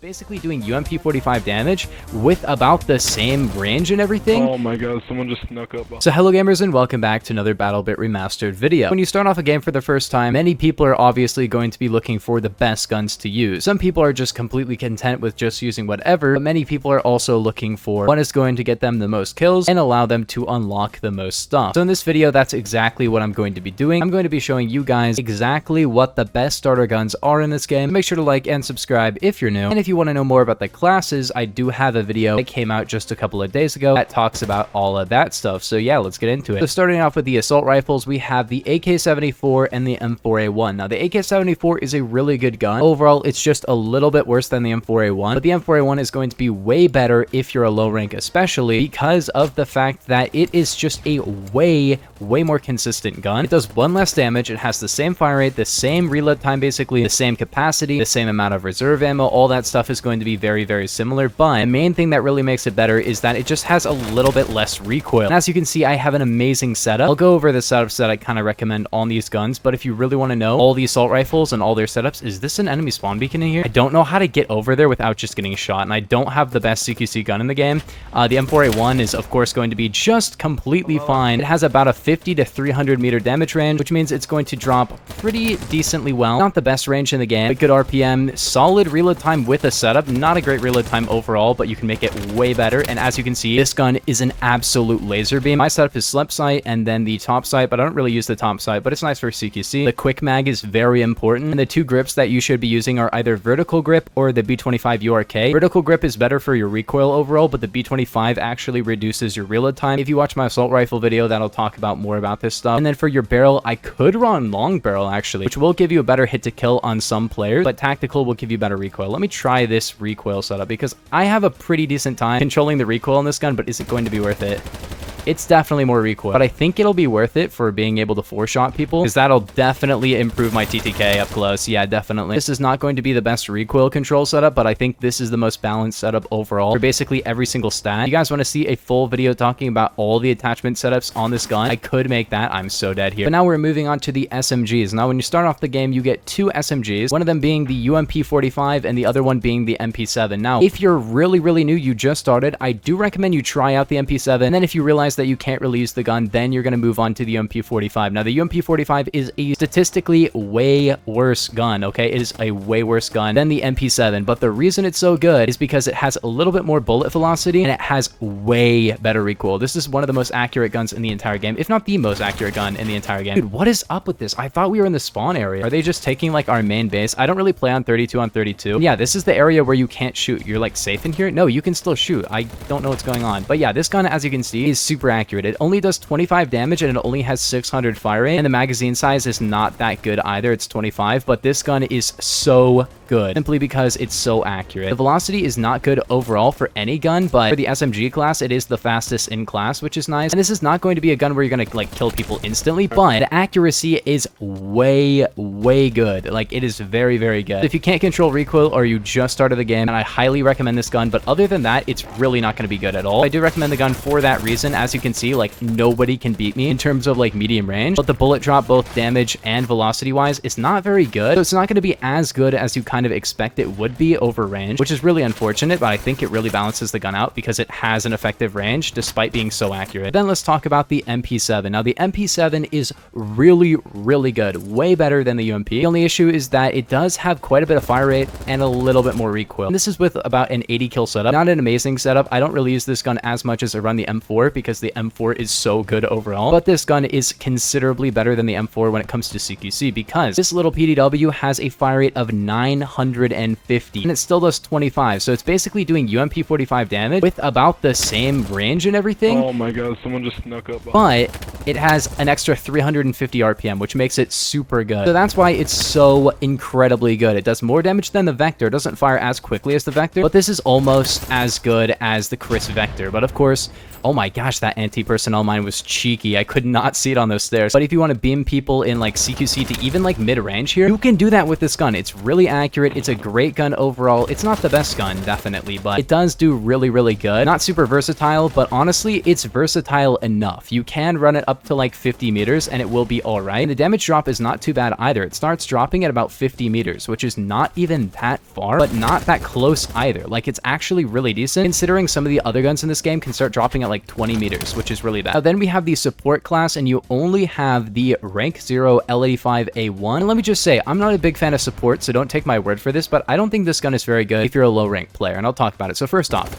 basically doing UMP45 damage with about the same range and everything. Oh my god, someone just snuck up. So hello gamers and welcome back to another BattleBit Remastered video. When you start off a game for the first time, many people are obviously going to be looking for the best guns to use. Some people are just completely content with just using whatever, but many people are also looking for what is going to get them the most kills and allow them to unlock the most stuff. So in this video, that's exactly what I'm going to be doing. I'm going to be showing you guys exactly what the best starter guns are in this game. Make sure to like and subscribe if you're new. And if you want to know more about the classes, I do have a video that came out just a couple of days ago that talks about all of that stuff. So yeah, let's get into it. So starting off with the assault rifles, we have the AK-74 and the M4A1. Now the AK-74 is a really good gun. Overall, it's just a little bit worse than the M4A1, but the M4A1 is going to be way better if you're a low rank, especially because of the fact that it is just a way more consistent gun. It does one less damage, it has the same fire rate, the same reload time, basically the same capacity, the same amount of reserve ammo. All that stuff is going to be very similar, but the main thing that really makes it better is that it just has a little bit less recoil. And as you can see, I have an amazing setup. I'll go over the setups that I kind of recommend on these guns, but if you really want to know all the assault rifles and all their setups, is this an enemy spawn beacon in here? I don't know how to get over there without just getting shot, and I don't have the best CQC gun in the game. The M4A1 is of course going to be just completely fine. It has about a 50 to 300 meter damage range, which means it's going to drop pretty decently well. Not the best range in the game, but good RPM, solid reload time with a setup. Not a great reload time overall, but you can make it way better. And as you can see, this gun is an absolute laser beam. My setup is slip sight and then the top sight, but I don't really use the top sight, but it's nice for CQC. The quick mag is very important, and the two grips that you should be using are either vertical grip or the B25 URK. Vertical grip is better for your recoil overall, but the B25 actually reduces your reload time. If you watch my assault rifle video, that'll talk about more about this stuff. And then for your barrel, I could run long barrel actually, which will give you a better hit to kill on some players, but tactical will give you better recoil. Let me try this recoil setup because I have a pretty decent time controlling the recoil on this gun, but is it going to be worth it? It's definitely more recoil, but I think it'll be worth it for being able to four-shot people, because that'll definitely improve my TTK up close. Yeah, definitely. This is not going to be the best recoil control setup, but I think this is the most balanced setup overall for basically every single stat. If you guys want to see a full video talking about all the attachment setups on this gun, I could make that. I'm so dead here. But now we're moving on to the SMGs. Now, when you start off the game, you get two SMGs, one of them being the UMP45 and the other one being the MP7. Now, if you're really new, you just started, I do recommend you try out the MP7, and then if you realize that you can't really use the gun, then you're going to move on to the UMP45. Now, the UMP45 is a statistically way worse gun, okay? It is a way worse gun than the MP7, but the reason it's so good is because it has a little bit more bullet velocity and it has way better recoil. This is one of the most accurate guns in the entire game, if not the most accurate gun in the entire game. Dude, what is up with this? I thought we were in the spawn area. Are they just taking like our main base? I don't really play on 32 on 32. Yeah, this is the area where you can't shoot. You're like safe in here? No, you can still shoot. I don't know what's going on. But yeah, this gun, as you can see, is super accurate. It only does 25 damage and it only has 600 fire rate, and the magazine size is not that good either. It's 25, but this gun is so good simply because it's so accurate. The velocity is not good overall for any gun, but for the SMG class, it is the fastest in class, which is nice. And this is not going to be a gun where you're gonna like kill people instantly, but the accuracy is way good. Like, it is very good. If you can't control recoil or you just started the game, and I highly recommend this gun, but other than that, it's really not going to be good at all. I do recommend the gun for that reason. As you can see, like, nobody can beat me in terms of like medium range, but the bullet drop, both damage and velocity wise, is not very good. So it's not going to be as good as you kind of expect it would be over range, which is really unfortunate, but I think it really balances the gun out because it has an effective range despite being so accurate. Then let's talk about the MP7. Now, the MP7 is really good, way better than the UMP. The only issue is that it does have quite a bit of fire rate and a little bit more recoil. And this is with about an 80 kill setup. Not an amazing setup. I don't really use this gun as much as I run the M4 because the M4 is so good overall, but this gun is considerably better than the M4 when it comes to CQC because this little PDW has a fire rate of 950 and it still does 25, so it's basically doing UMP45 damage with about the same range and everything. Oh my god, someone just snuck up. But it has an extra 350 RPM, which makes it super good. So that's why it's so incredibly good. It does more damage than the Vector. It doesn't fire as quickly as the Vector, but this is almost as good as the Chris Vector. But of course, oh my gosh, That anti-personnel mine was cheeky. I could not see it on those stairs. But if you want to beam people in like CQC to even like mid-range here, you can do that with this gun. It's really accurate. It's a great gun overall. It's not the best gun, definitely, but it does do really, really good. Not super versatile, but honestly, it's versatile enough. You can run it up to like 50 meters and it will be all right. And the damage drop is not too bad either. It starts dropping at about 50 meters, which is not even that far, but not that close either. Like, it's actually really decent considering some of the other guns in this game can start dropping at like 20 meters, which is really bad. Now, then we have the support class, and you only have the rank 0 L85A1. And let me just say, I'm not a big fan of support, so don't take my word for this, but I don't think this gun is very good if you're a low rank player, and I'll talk about it. So first off,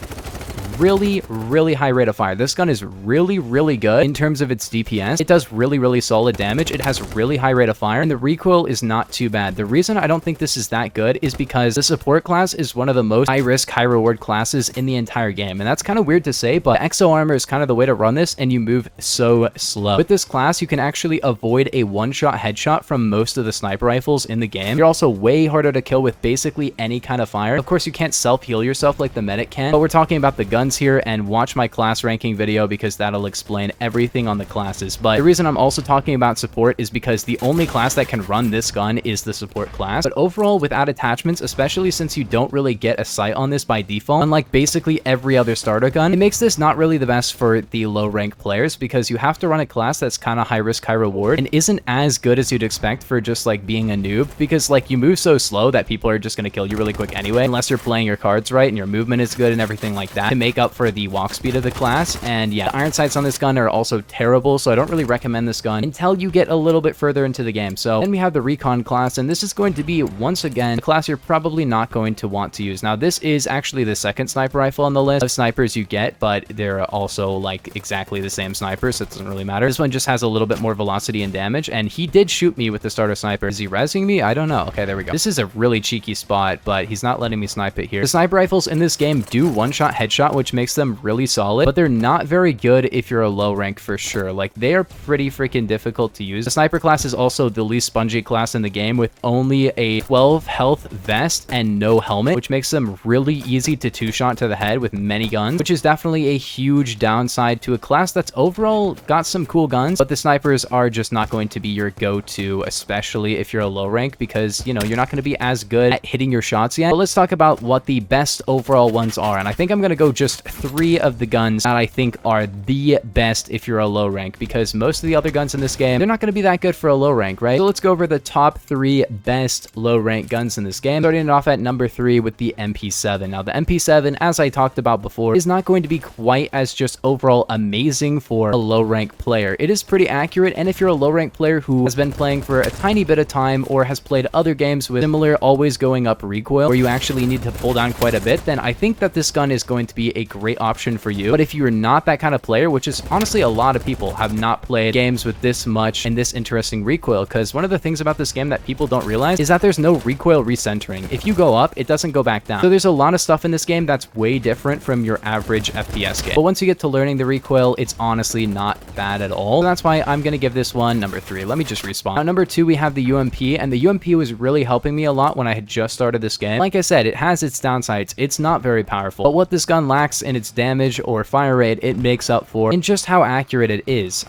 really high rate of fire. This gun is really good in terms of its DPS. It does really solid damage. It has really high rate of fire, and the recoil is not too bad. The reason I don't think this is that good is because the support class is one of the most high risk, high reward classes in the entire game, and that's kind of weird to say, but exo armor is kind of the way to run this, and you move so slow. With this class, you can actually avoid a one-shot headshot from most of the sniper rifles in the game. You're also way harder to kill with basically any kind of fire. Of course, you can't self-heal yourself like the medic can, but we're talking about the guns here, and watch my class ranking video because that'll explain everything on the classes. But the reason I'm also talking about support is because the only class that can run this gun is the support class. But overall, without attachments, especially since you don't really get a sight on this by default, unlike basically every other starter gun, it makes this not really the best for the low rank players because you have to run a class that's kind of high risk, high reward and isn't as good as you'd expect for just like being a noob, because like you move so slow that people are just going to kill you really quick anyway, unless you're playing your cards right and your movement is good and everything like that to make up for the walk speed of the class. And yeah, the iron sights on this gun are also terrible, so I don't really recommend this gun until you get a little bit further into the game. So then we have the recon class, and this is going to be, once again, a class you're probably not going to want to use. Now, this is actually the second sniper rifle on the list of snipers you get, but they're also like exactly the same sniper, so it doesn't really matter. This one just has a little bit more velocity and damage, and he did shoot me with the starter sniper. Is he rezzing me? I don't know. Okay, there we go. This is a really cheeky spot, but he's not letting me snipe it here. The sniper rifles in this game do one-shot headshot, which makes them really solid, but they're not very good if you're a low rank for sure. Like, they are pretty freaking difficult to use. The sniper class is also the least spongy class in the game, with only a 12 health vest and no helmet, which makes them really easy to two-shot to the head with many guns, which is definitely a huge downside to a class that's overall got some cool guns, but the snipers are just not going to be your go-to, especially if you're a low rank, because, you know, you're not going to be as good at hitting your shots yet. But let's talk about what the best overall ones are, and I think I'm going to go just 3 of the guns that I think are the best if you're a low rank, because most of the other guns in this game, they're not going to be that good for a low rank, right? So let's go over the top 3 best low rank guns in this game, starting it off at number 3 with the MP7. Now, the MP7, as I talked about before, is not going to be quite as just overall amazing for a low rank player. It is pretty accurate, and if you're a low rank player who has been playing for a tiny bit of time or has played other games with similar always going up recoil where you actually need to pull down quite a bit, then I think that this gun is going to be a great option for you. But if you're not that kind of player, which is honestly a lot of people have not played games with this much and this interesting recoil, because one of the things about this game that people don't realize is that there's no recoil recentering. If you go up, it doesn't go back down. So there's a lot of stuff in this game that's way different from your average FPS game. But once you get to learning the recoil, it's honestly not bad at all. So that's why I'm going to give this one number 3. Let me just respawn. Now, number 2, we have the UMP, and the UMP was really helping me a lot when I had just started this game. Like I said, it has its downsides. It's not very powerful, but what this gun lacks in its damage or fire rate, it makes up for in just how accurate it is.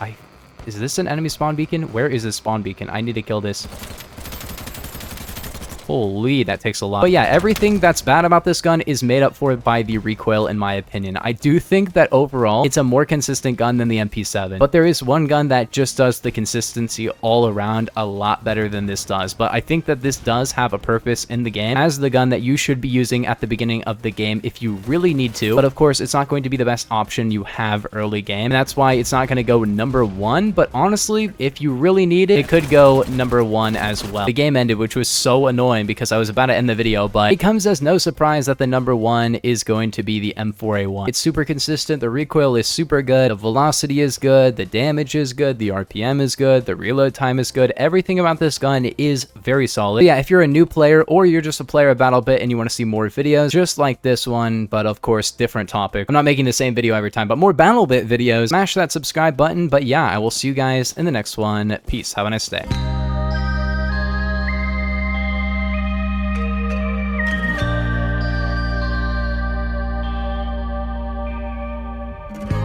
Is this an enemy spawn beacon? Where is this spawn beacon? I need to kill this. Holy, that takes a lot. But yeah, everything that's bad about this gun is made up for by the recoil, in my opinion. I do think that overall, it's a more consistent gun than the MP7. But there is one gun that just does the consistency all around a lot better than this does. But I think that this does have a purpose in the game as the gun that you should be using at the beginning of the game if you really need to. But of course, it's not going to be the best option you have early game. And that's why it's not going to go number 1. But honestly, if you really need it, it could go number 1 as well. The game ended, which was so annoying because I was about to end the video, but it comes as no surprise that the number 1 is going to be the M4A1. It's super consistent, the recoil is super good, the velocity is good, the damage is good, the RPM is good, the reload time is good, everything about this gun is very solid. But yeah, if you're a new player or you're just a player of BattleBit and you want to see more videos just like this one, but of course different topic, I'm not making the same video every time, but more BattleBit videos, smash that subscribe button. But yeah, I will see you guys in the next one. Peace, have a nice day.